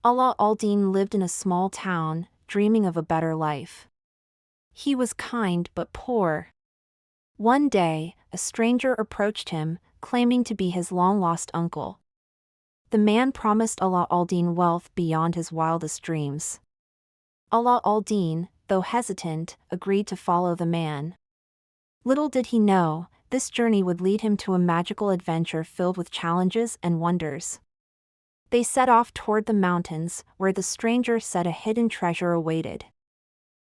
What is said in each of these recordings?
Ala al-Din lived in a small town, dreaming of a better life. He was kind but poor. One day, a stranger approached him, claiming to be his long-lost uncle. The man promised Ala al-Din wealth beyond his wildest dreams. Ala al-Din, though hesitant, agreed to follow the man. Little did he know, this journey would lead him to a magical adventure filled with challenges and wonders. They set off toward the mountains, where the stranger said a hidden treasure awaited.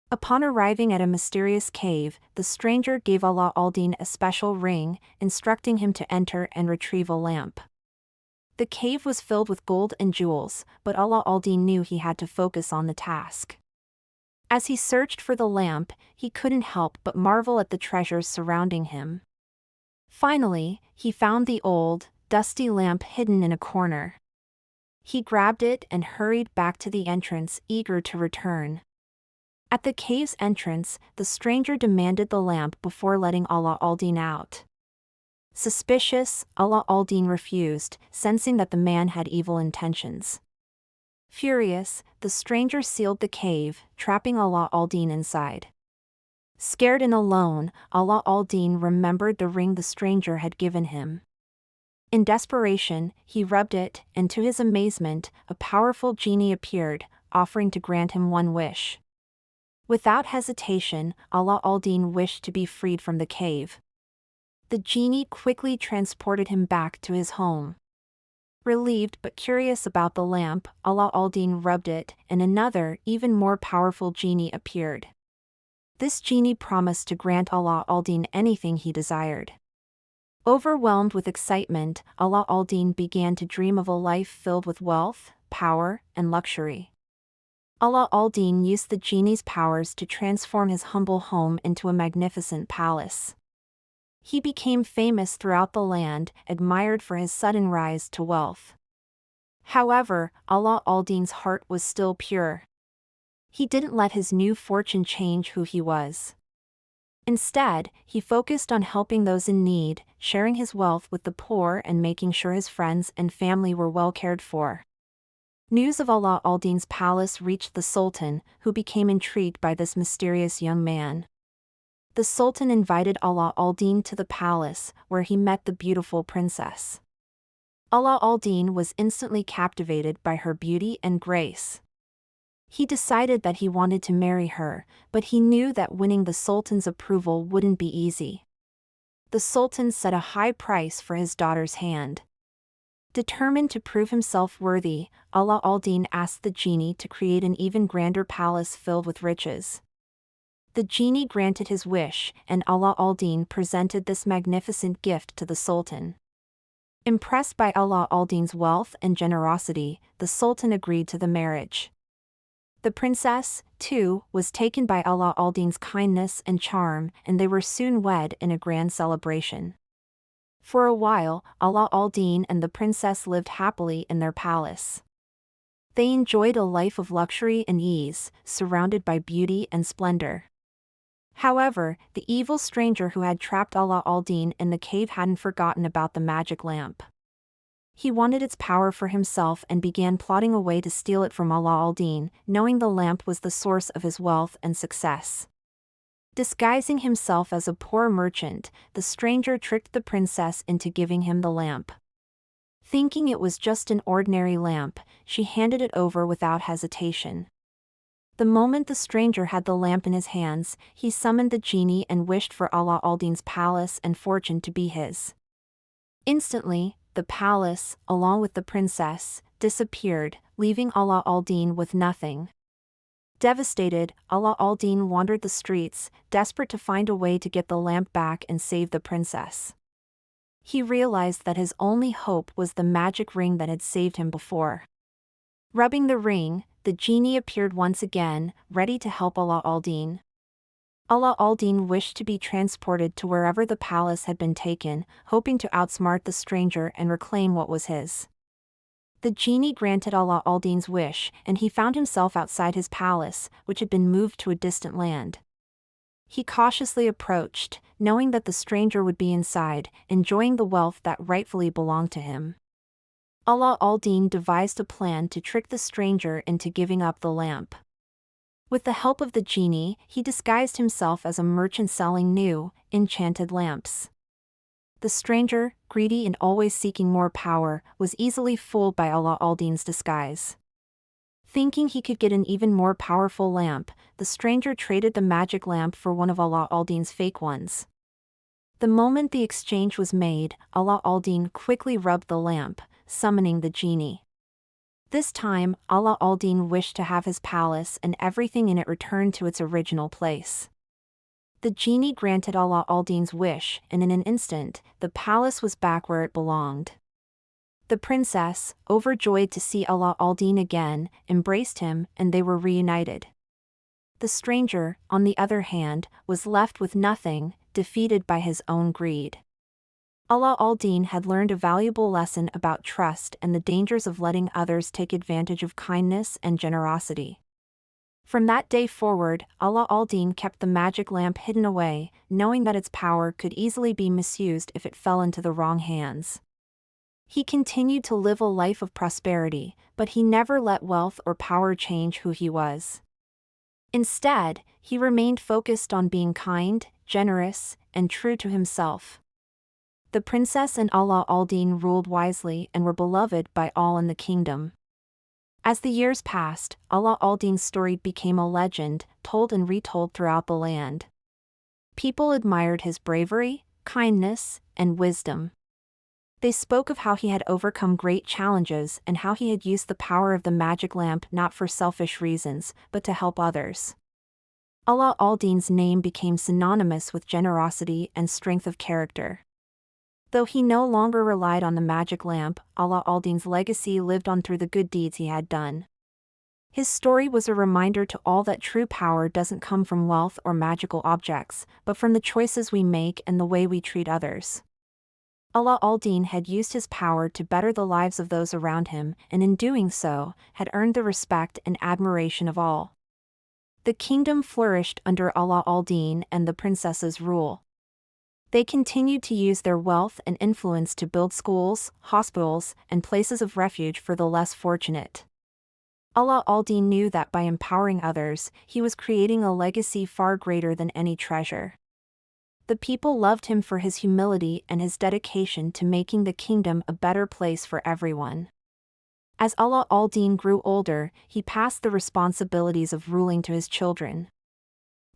Upon arriving at a mysterious cave, the stranger gave Ala al-Din a special ring, instructing him to enter and retrieve a lamp. The cave was filled with gold and jewels, but Ala al-Din knew he had to focus on the task. As he searched for the lamp, he couldn't help but marvel at the treasures surrounding him. Finally, he found the old, dusty lamp hidden in a corner. He grabbed it and hurried back to the entrance, eager to return. At the cave's entrance, the stranger demanded the lamp before letting Ala al-Din out. Suspicious, Ala al-Din refused, sensing that the man had evil intentions. Furious, the stranger sealed the cave, trapping Ala al-Din inside. Scared and alone, Ala al-Din remembered the ring the stranger had given him. In desperation, he rubbed it, and to his amazement, a powerful genie appeared, offering to grant him one wish. Without hesitation, Ala al-Din wished to be freed from the cave. The genie quickly transported him back to his home. Relieved but curious about the lamp, Ala al-Din rubbed it, and another, even more powerful genie appeared. This genie promised to grant Ala al-Din anything he desired. Overwhelmed with excitement, Ala al-Din began to dream of a life filled with wealth, power, and luxury. Ala al-Din used the genie's powers to transform his humble home into a magnificent palace. He became famous throughout the land, admired for his sudden rise to wealth. However, Ala al-Din's heart was still pure. He didn't let his new fortune change who he was. Instead, he focused on helping those in need, sharing his wealth with the poor and making sure his friends and family were well cared for. News of Ala al-Din's palace reached the Sultan, who became intrigued by this mysterious young man. The Sultan invited Ala al-Din to the palace, where he met the beautiful princess. Ala al-Din was instantly captivated by her beauty and grace. He decided that he wanted to marry her, but he knew that winning the Sultan's approval wouldn't be easy. The Sultan set a high price for his daughter's hand. Determined to prove himself worthy, Ala al-Din asked the genie to create an even grander palace filled with riches. The genie granted his wish, and Ala al-Din presented this magnificent gift to the Sultan. Impressed by Ala al-Din's wealth and generosity, the Sultan agreed to the marriage. The princess, too, was taken by Ala al-Din's kindness and charm, and they were soon wed in a grand celebration. For a while, Ala al-Din and the princess lived happily in their palace. They enjoyed a life of luxury and ease, surrounded by beauty and splendor. However, the evil stranger who had trapped Ala al-Din in the cave hadn't forgotten about the magic lamp. He wanted its power for himself and began plotting a way to steal it from Ala al-Din, knowing the lamp was the source of his wealth and success. Disguising himself as a poor merchant, the stranger tricked the princess into giving him the lamp. Thinking it was just an ordinary lamp, she handed it over without hesitation. The moment the stranger had the lamp in his hands, he summoned the genie and wished for Ala al-Din's palace and fortune to be his. Instantly, the palace, along with the princess, disappeared, leaving Ala al-Din with nothing. Devastated, Ala al-Din wandered the streets, desperate to find a way to get the lamp back and save the princess. He realized that his only hope was the magic ring that had saved him before. Rubbing the ring, the genie appeared once again, ready to help Ala al-Din. Ala al-Din wished to be transported to wherever the palace had been taken, hoping to outsmart the stranger and reclaim what was his. The genie granted Ala al-Din's wish, and he found himself outside his palace, which had been moved to a distant land. He cautiously approached, knowing that the stranger would be inside, enjoying the wealth that rightfully belonged to him. Ala al-Din devised a plan to trick the stranger into giving up the lamp. With the help of the genie, he disguised himself as a merchant selling new, enchanted lamps. The stranger, greedy and always seeking more power, was easily fooled by Ala al-Din's disguise. Thinking he could get an even more powerful lamp, the stranger traded the magic lamp for one of Ala al-Din's fake ones. The moment the exchange was made, Ala al-Din quickly rubbed the lamp, summoning the genie. This time, Ala al-Din wished to have his palace and everything in it returned to its original place. The genie granted Ala al-Din's wish, and in an instant, the palace was back where it belonged. The princess, overjoyed to see Ala al-Din again, embraced him, and they were reunited. The stranger, on the other hand, was left with nothing, defeated by his own greed. Ala al-Din had learned a valuable lesson about trust and the dangers of letting others take advantage of kindness and generosity. From that day forward, Ala al-Din kept the magic lamp hidden away, knowing that its power could easily be misused if it fell into the wrong hands. He continued to live a life of prosperity, but he never let wealth or power change who he was. Instead, he remained focused on being kind, generous, and true to himself. The princess and Ala al-Din ruled wisely and were beloved by all in the kingdom. As the years passed, Ala al-Din's story became a legend, told and retold throughout the land. People admired his bravery, kindness, and wisdom. They spoke of how he had overcome great challenges and how he had used the power of the magic lamp not for selfish reasons, but to help others. Ala al-Din's name became synonymous with generosity and strength of character. Though he no longer relied on the magic lamp, Ala al-Din's legacy lived on through the good deeds he had done. His story was a reminder to all that true power doesn't come from wealth or magical objects, but from the choices we make and the way we treat others. Ala al-Din had used his power to better the lives of those around him, and in doing so, had earned the respect and admiration of all. The kingdom flourished under Ala al-Din and the princess's rule. They continued to use their wealth and influence to build schools, hospitals, and places of refuge for the less fortunate. Ala al-Din knew that by empowering others, he was creating a legacy far greater than any treasure. The people loved him for his humility and his dedication to making the kingdom a better place for everyone. As Ala al-Din grew older, he passed the responsibilities of ruling to his children.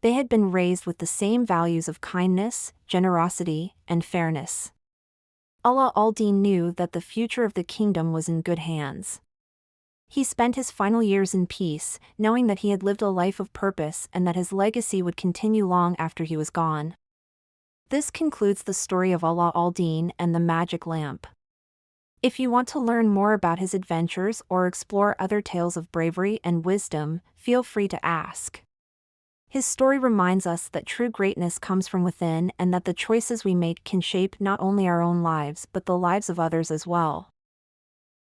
They had been raised with the same values of kindness, generosity, and fairness. Ala al-Din knew that the future of the kingdom was in good hands. He spent his final years in peace, knowing that he had lived a life of purpose and that his legacy would continue long after he was gone. This concludes the story of Ala al-Din and the magic lamp. If you want to learn more about his adventures or explore other tales of bravery and wisdom, feel free to ask. His story reminds us that true greatness comes from within and that the choices we make can shape not only our own lives but the lives of others as well.